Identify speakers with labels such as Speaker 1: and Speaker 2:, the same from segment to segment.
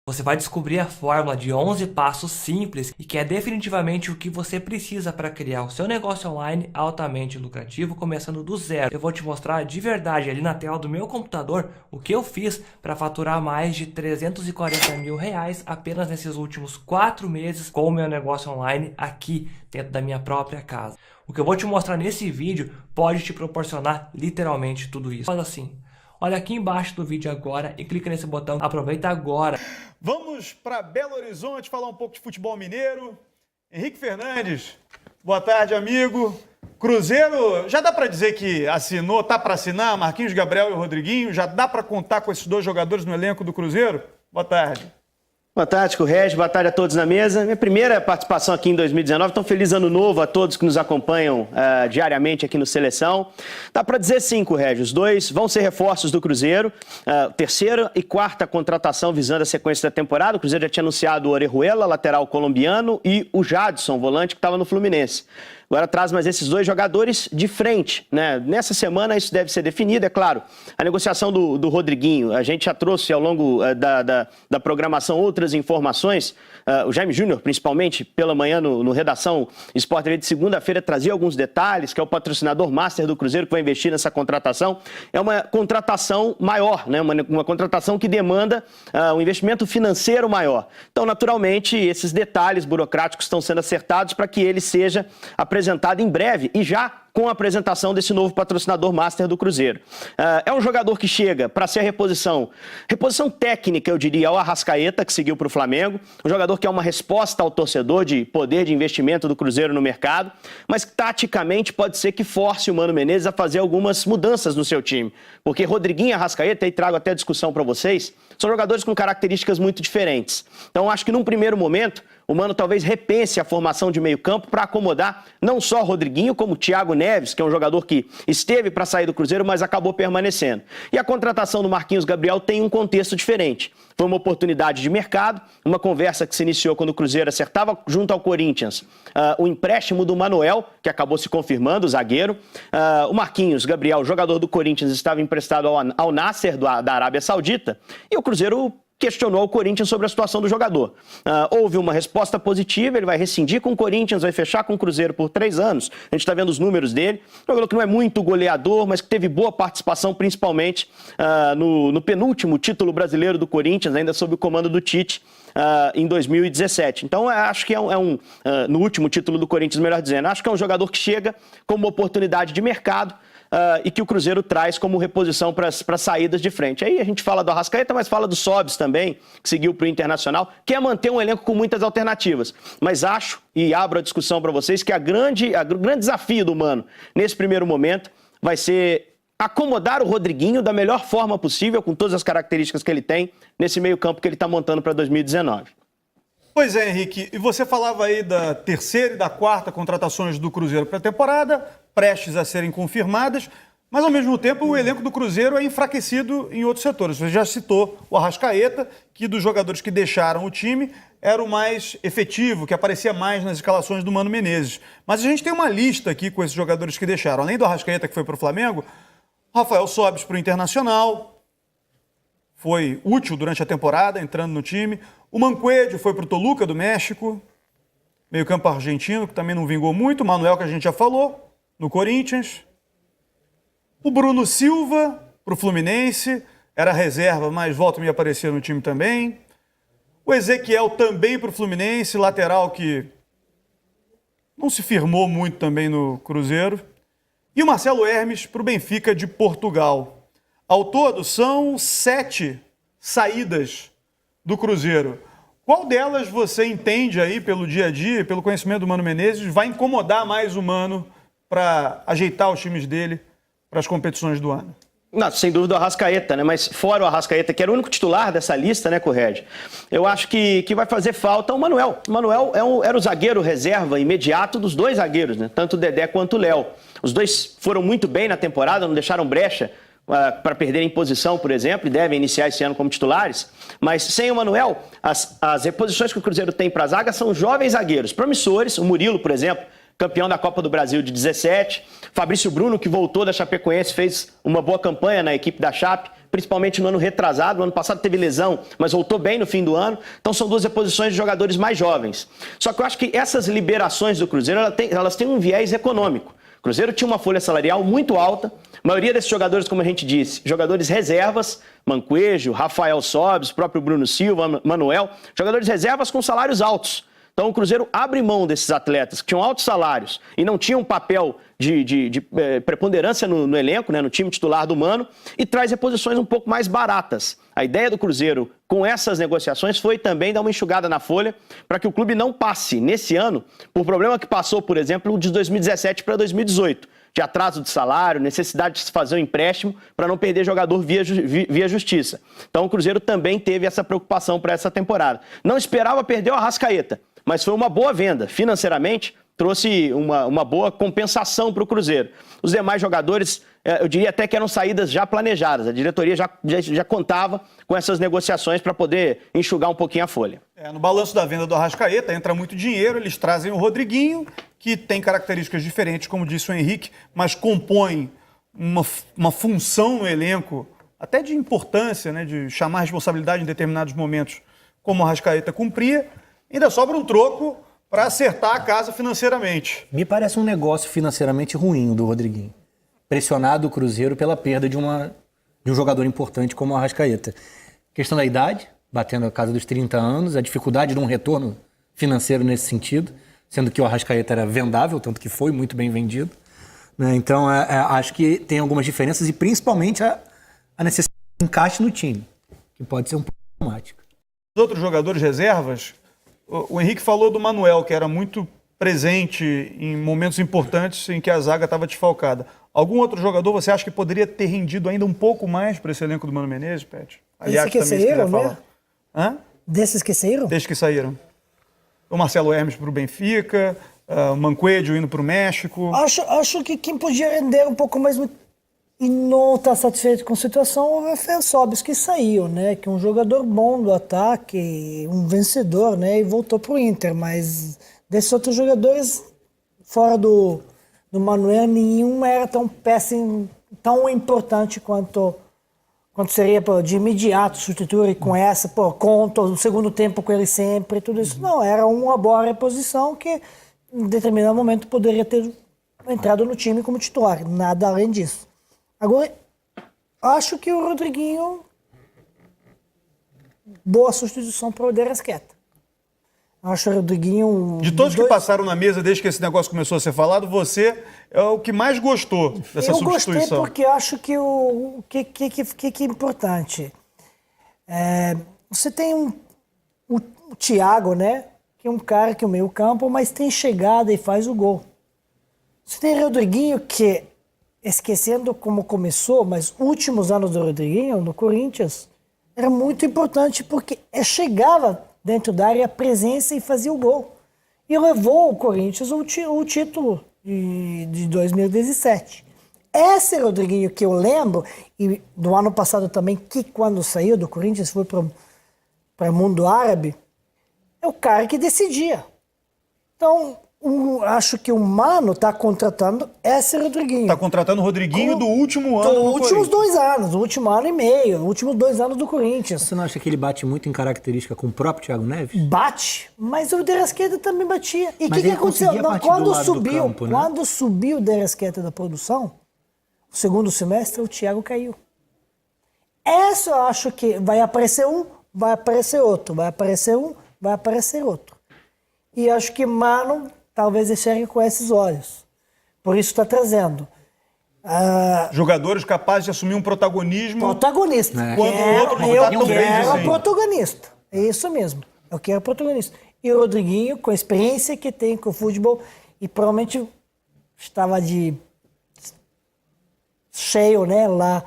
Speaker 1: Você vai descobrir a fórmula de 11 passos simples e que é definitivamente o que você precisa para criar o seu negócio online altamente lucrativo, começando do zero. Eu vou te mostrar de verdade ali na tela do meu computador o que eu fiz para faturar mais de 340 mil reais apenas nesses últimos 4 meses com o meu negócio online aqui dentro da minha própria casa. O que eu vou te mostrar nesse vídeo pode te proporcionar literalmente tudo isso. Faz assim, olha aqui embaixo do vídeo agora e clica nesse botão, aproveita agora.
Speaker 2: Vamos para Belo Horizonte falar um pouco de futebol mineiro. Henrique Fernandes, boa tarde, amigo. Cruzeiro, já dá para dizer que assinou, tá para assinar, Marquinhos Gabriel e o Rodriguinho? Já dá para contar com esses dois jogadores no elenco do Cruzeiro? Boa tarde.
Speaker 3: Boa tarde, Correge. Boa tarde a todos na mesa. Minha primeira participação aqui em 2019. Então, feliz ano novo a todos que nos acompanham diariamente aqui no Seleção. Dá para dizer sim, Correge. Os dois vão ser reforços do Cruzeiro. Terceira e quarta contratação visando a sequência da temporada. O Cruzeiro já tinha anunciado o Orejuela, lateral colombiano, e o Jadson, volante, que estava no Fluminense. Agora traz mais esses dois jogadores de frente, né? Nessa semana isso deve ser definido, é claro. A negociação do Rodriguinho, a gente já trouxe ao longo da programação outras informações. O Jaime Júnior, principalmente, pela manhã no Redação Sport TV de segunda-feira, trazia alguns detalhes, que é o patrocinador master do Cruzeiro que vai investir nessa contratação. É uma contratação maior, né? Uma contratação que demanda um investimento financeiro maior. Então, naturalmente, esses detalhes burocráticos estão sendo acertados para que ele seja apresentado em breve e já com a apresentação desse novo patrocinador master do Cruzeiro. É um jogador que chega para ser a reposição técnica, eu diria, ao Arrascaeta, que seguiu para o Flamengo. Um jogador que é uma resposta ao torcedor de poder de investimento do Cruzeiro no mercado, mas que taticamente pode ser que force o Mano Menezes a fazer algumas mudanças no seu time. Porque Rodriguinho e Arrascaeta, e trago até discussão para vocês, são jogadores com características muito diferentes. Então, acho que num primeiro momento, o Mano talvez repense a formação de meio campo para acomodar não só o Rodriguinho, como o Thiago Neves, que é um jogador que esteve para sair do Cruzeiro, mas acabou permanecendo. E a contratação do Marquinhos Gabriel tem um contexto diferente. Foi uma oportunidade de mercado, uma conversa que se iniciou quando o Cruzeiro acertava junto ao Corinthians o empréstimo do Manuel, que acabou se confirmando, o zagueiro. O Marquinhos Gabriel, jogador do Corinthians, estava emprestado ao Nasser, da Arábia Saudita, e o Cruzeiro questionou o Corinthians sobre a situação do jogador. Houve uma resposta positiva, ele vai rescindir com o Corinthians, vai fechar com o Cruzeiro por 3 anos. A gente está vendo os números dele. Um jogador que não é muito goleador, mas que teve boa participação, principalmente no penúltimo título brasileiro do Corinthians, ainda sob o comando do Tite, em 2017. Então, acho que no último título do Corinthians, melhor dizendo, acho que é um jogador que chega como uma oportunidade de mercado, e que o Cruzeiro traz como reposição para as saídas de frente. Aí a gente fala do Arrascaeta, mas fala do Sobis também, que seguiu para o Internacional, que é manter um elenco com muitas alternativas. Mas acho, e abro a discussão para vocês, que o grande desafio do Mano, nesse primeiro momento, vai ser acomodar o Rodriguinho da melhor forma possível, com todas as características que ele tem, nesse meio campo que ele está montando para 2019.
Speaker 2: Pois é, Henrique, e você falava aí da terceira e da quarta contratações do Cruzeiro para a temporada, prestes a serem confirmadas, mas ao mesmo tempo o elenco do Cruzeiro é enfraquecido em outros setores. Você já citou o Arrascaeta, que dos jogadores que deixaram o time era o mais efetivo, que aparecia mais nas escalações do Mano Menezes. Mas a gente tem uma lista aqui com esses jogadores que deixaram. Além do Arrascaeta, que foi para o Flamengo, Rafael Sobis para o Internacional, foi útil durante a temporada, entrando no time. O Mancuedio foi para o Toluca, do México. Meio campo argentino, que também não vingou muito. O Manuel, que a gente já falou, no Corinthians. O Bruno Silva para o Fluminense. Era reserva, mas volta e me aparecer no time também. O Ezequiel também para o Fluminense, lateral que não se firmou muito também no Cruzeiro. E o Marcelo Hermes para o Benfica de Portugal. Ao todo, são 7 saídas do Cruzeiro. Qual delas você entende aí, pelo dia a dia, pelo conhecimento do Mano Menezes, vai incomodar mais o Mano para ajeitar os times dele para as competições do ano?
Speaker 3: Não, sem dúvida o Arrascaeta, né? Mas fora o Arrascaeta, que era o único titular dessa lista, né, Correge? Eu acho que vai fazer falta o Manuel. O Manuel era o zagueiro reserva imediato dos dois zagueiros, né? Tanto o Dedé quanto o Léo. Os dois foram muito bem na temporada, não deixaram brecha para perderem posição, por exemplo, e devem iniciar esse ano como titulares. Mas sem o Manuel, as reposições que o Cruzeiro tem para a zaga são jovens zagueiros promissores. O Murilo, por exemplo, campeão da Copa do Brasil de 17. Fabrício Bruno, que voltou da Chapecoense, fez uma boa campanha na equipe da Chape, principalmente no ano retrasado. No ano passado teve lesão, mas voltou bem no fim do ano. Então são duas reposições de jogadores mais jovens. Só que eu acho que essas liberações do Cruzeiro, elas têm um viés econômico. O Cruzeiro tinha uma folha salarial muito alta. A maioria desses jogadores, como a gente disse, jogadores reservas, Manquejo, Rafael Sobis, próprio Bruno Silva, Manuel, jogadores reservas com salários altos. Então o Cruzeiro abre mão desses atletas que tinham altos salários e não tinham um papel de preponderância no elenco, né, no time titular do Mano, e traz reposições um pouco mais baratas. A ideia do Cruzeiro com essas negociações foi também dar uma enxugada na folha para que o clube não passe, nesse ano, por problema que passou, por exemplo, de 2017 para 2018. De atraso de salário, necessidade de se fazer um empréstimo para não perder jogador via justiça. Então o Cruzeiro também teve essa preocupação para essa temporada. Não esperava perder o Arrascaeta, mas foi uma boa venda. Financeiramente, trouxe uma boa compensação para o Cruzeiro. Os demais jogadores, eu diria até que eram saídas já planejadas. A diretoria já contava com essas negociações para poder enxugar um pouquinho a folha.
Speaker 2: No balanço da venda do Arrascaeta entra muito dinheiro, eles trazem o Rodriguinho, que tem características diferentes, como disse o Henrique, mas compõe uma função no elenco, até de importância, né, de chamar responsabilidade em determinados momentos, como o Arrascaeta cumpria. Ainda sobra um troco para acertar a casa financeiramente.
Speaker 4: Me parece um negócio financeiramente ruim do Rodriguinho. Pressionado o Cruzeiro pela perda de um jogador importante como o Arrascaeta. Questão da idade, batendo a casa dos 30 anos, a dificuldade de um retorno financeiro nesse sentido, sendo que o Arrascaeta era vendável, tanto que foi muito bem vendido. Né? Então, acho que tem algumas diferenças e principalmente a necessidade de encaixe no time, que pode ser um pouco problemática.
Speaker 2: Os outros jogadores reservas, o Henrique falou do Manuel, que era muito presente em momentos importantes em que a zaga estava desfalcada. Algum outro jogador você acha que poderia ter rendido ainda um pouco mais para esse elenco do Mano Menezes, Pet?
Speaker 5: Aliás, que saíram, né?
Speaker 2: Hã?
Speaker 5: Desses que saíram?
Speaker 2: Desses que saíram. O Marcelo Hermes para o Benfica, o Manquejo indo para o México.
Speaker 5: Acho que quem podia render um pouco mais e não está satisfeito com a situação é o Rafael Sobis, que saiu, né? Que é um jogador bom do ataque, um vencedor, né? E voltou para o Inter. Mas desses outros jogadores, fora do Manuel, nenhum era tão péssimo, tão importante quanto seria de imediato substituir com essa, conta no segundo tempo com ele sempre, tudo isso. Não, era uma boa reposição que em determinado momento poderia ter entrado no time como titular, nada além disso. Agora, acho que o Rodriguinho, boa substituição para o De Arrascaeta. Acho o Rodriguinho...
Speaker 2: De todos que passaram na mesa desde que esse negócio começou a ser falado, você é o que mais gostou dessa substituição.
Speaker 5: Eu gostei porque acho que o que é importante. Você tem o Thiago, né? Que é um cara que é o meio campo, mas tem chegada e faz o gol. Você tem o Rodriguinho que, esquecendo como começou, mas últimos anos do Rodriguinho no Corinthians, era muito importante porque chegava dentro da área a presença e fazia o gol. E levou o Corinthians o título de 2017. Esse Rodriguinho que eu lembro, e do ano passado também, que quando saiu do Corinthians foi para o mundo árabe, é o cara que decidia. Então, acho que o Mano está contratando esse Rodriguinho.
Speaker 2: Está contratando o Rodriguinho do último ano do
Speaker 5: últimos 2 anos, do último ano e meio, últimos 2 anos do Corinthians.
Speaker 4: Você não acha que ele bate muito em característica com o próprio Thiago Neves?
Speaker 5: Bate, mas o De Arrascaeta também batia. E o que aconteceu? Quando subiu o De Arrascaeta da produção, o segundo semestre, o Thiago caiu. Essa eu acho que vai aparecer um, vai aparecer outro, vai aparecer um, vai aparecer outro. E acho que Mano talvez enxergue com esses olhos. Por isso está trazendo.
Speaker 2: Jogadores capazes de assumir um protagonismo.
Speaker 5: Protagonista.
Speaker 2: Quando o outro não está tão bem assim.
Speaker 5: Protagonista. É isso mesmo. Eu quero protagonista. E o Rodriguinho, com a experiência que tem com o futebol, e provavelmente estava de cheio, né, lá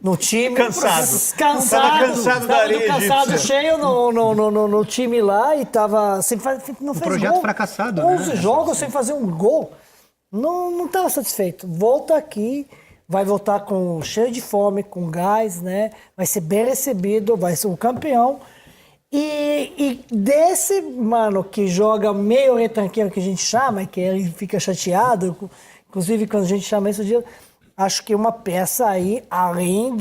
Speaker 5: no time.
Speaker 2: Cansado da areia egípcia.
Speaker 5: Cheio no time lá e estava sem fazer, não fez
Speaker 4: projeto
Speaker 5: gol.
Speaker 4: Fracassado,
Speaker 5: 11
Speaker 4: né?
Speaker 5: jogos sem fazer um gol. Não estava satisfeito. Volta aqui, vai voltar cheio de fome, com gás, né? Vai ser bem recebido, vai ser o campeão. E desse, mano, que joga meio retranqueiro, que a gente chama, que ele fica chateado, inclusive quando a gente chama isso de... acho que uma peça aí, além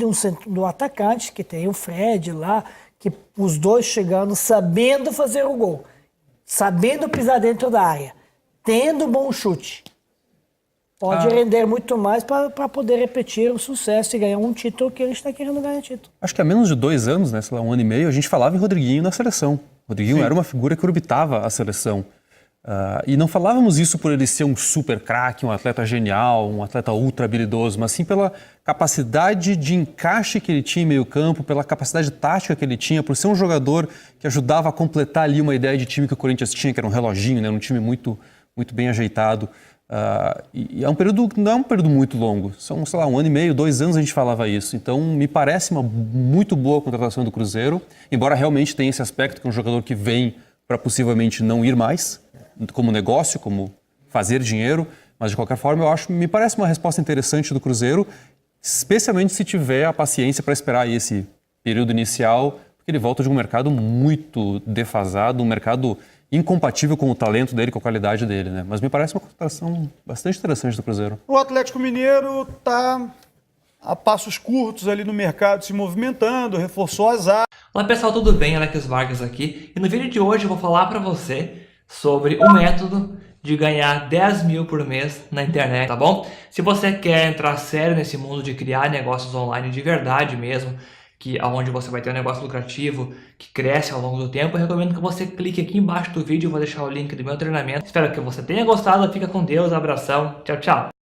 Speaker 5: do atacante, que tem o Fred lá, que os dois chegando, sabendo fazer o gol, sabendo pisar dentro da área, tendo bom chute, pode render muito mais para poder repetir o sucesso e ganhar um título que ele está querendo ganhar título.
Speaker 6: Acho que há menos de 2 anos, né, sei lá, 1 ano e meio, a gente falava em Rodriguinho na seleção. Rodriguinho era uma figura que orbitava a seleção. E não falávamos isso por ele ser um super craque, um atleta genial, um atleta ultra habilidoso, mas sim pela capacidade de encaixe que ele tinha em meio campo, pela capacidade tática que ele tinha, por ser um jogador que ajudava a completar ali uma ideia de time que o Corinthians tinha, que era um reloginho, né, um time muito, muito bem ajeitado. E é um período, não é um período muito longo, são, sei lá, 1 ano e meio, 2 anos a gente falava isso. Então me parece uma muito boa contratação do Cruzeiro, embora realmente tenha esse aspecto que é um jogador que vem para possivelmente não ir mais, como negócio, como fazer dinheiro, mas de qualquer forma me parece uma resposta interessante do Cruzeiro, especialmente se tiver a paciência para esperar aí esse período inicial, porque ele volta de um mercado muito defasado, um mercado incompatível com o talento dele, com a qualidade dele, né? Mas me parece uma contratação bastante interessante do Cruzeiro.
Speaker 2: O Atlético Mineiro está a passos curtos ali no mercado, se movimentando, reforçou as áreas.
Speaker 1: Olá pessoal, tudo bem? Alex Vargas aqui. E no vídeo de hoje eu vou falar para você sobre o método de ganhar 10 mil por mês na internet, tá bom? Se você quer entrar sério nesse mundo de criar negócios online de verdade mesmo, onde você vai ter um negócio lucrativo que cresce ao longo do tempo, eu recomendo que você clique aqui embaixo do vídeo, eu vou deixar o link do meu treinamento. Espero que você tenha gostado, fica com Deus, abração, tchau, tchau!